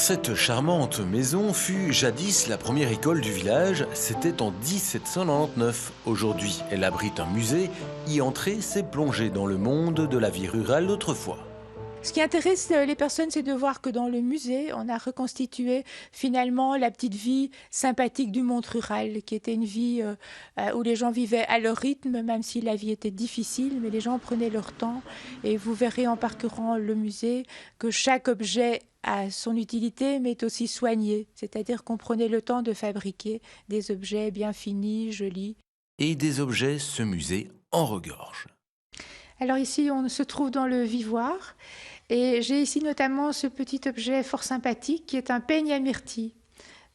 Cette charmante maison fut jadis la première école du village, c'était en 1799. Aujourd'hui, elle abrite un musée. Y entrer, c'est plonger dans le monde de la vie rurale d'autrefois. Ce qui intéresse les personnes, c'est de voir que dans le musée, on a reconstitué finalement la petite vie sympathique du monde rural, qui était une vie où les gens vivaient à leur rythme, même si la vie était difficile, mais les gens prenaient leur temps. Et vous verrez en parcourant le musée que chaque objet a son utilité, mais est aussi soigné. C'est-à-dire qu'on prenait le temps de fabriquer des objets bien finis, jolis. Et des objets, ce musée en regorge. Alors ici, on se trouve dans le vivoire. Et j'ai ici notamment ce petit objet fort sympathique qui est un peigne à myrtille.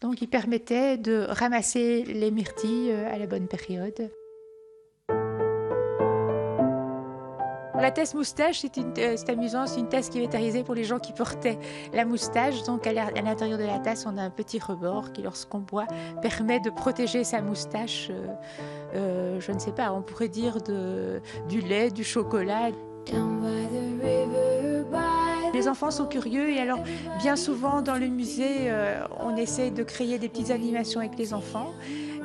Donc il permettait de ramasser les myrtilles à la bonne période. La tasse moustache, c'est amusant, c'est une tasse qui est réalisée pour les gens qui portaient la moustache. Donc à l'intérieur de la tasse, on a un petit rebord qui, lorsqu'on boit, permet de protéger sa moustache. Je ne sais pas, on pourrait dire du lait, du chocolat. Les enfants sont curieux et alors bien souvent dans le musée, on essaie de créer des petites animations avec les enfants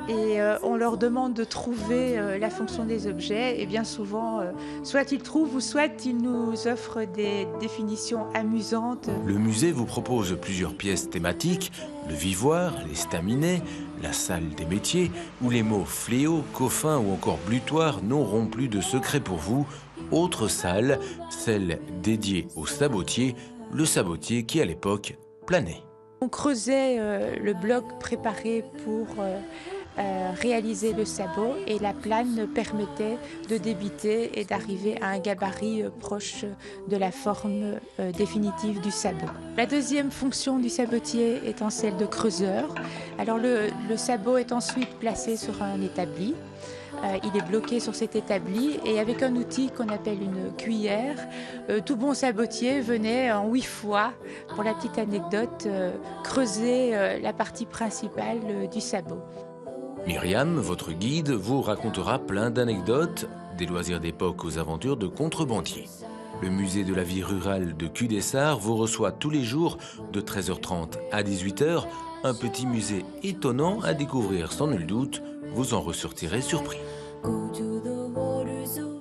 et on leur demande de trouver la fonction des objets et bien souvent, soit ils trouvent ou soit ils nous offrent des définitions amusantes. Le musée vous propose plusieurs pièces thématiques, le vivoire, les staminées, la salle des métiers, où les mots fléau, coffin ou encore blutoir n'auront plus de secret pour vous. Autre salle, celle dédiée au sabotier, le sabotier qui à l'époque planait. On creusait le bloc préparé pour réaliser le sabot et la plane permettait de débiter et d'arriver à un gabarit proche de la forme définitive du sabot. La deuxième fonction du sabotier étant celle de creuseur. Alors le sabot est ensuite placé sur un établi. Il est bloqué sur cet établi et avec un outil qu'on appelle une cuillère, tout bon sabotier venait en 8 fois, pour la petite anecdote, creuser la partie principale du sabot. Myriam, votre guide, vous racontera plein d'anecdotes, des loisirs d'époque aux aventures de contrebandiers. Le musée de la vie rurale de Cudessart vous reçoit tous les jours de 13h30 à 18h. Un petit musée étonnant à découvrir sans nul doute, vous en ressortirez surpris.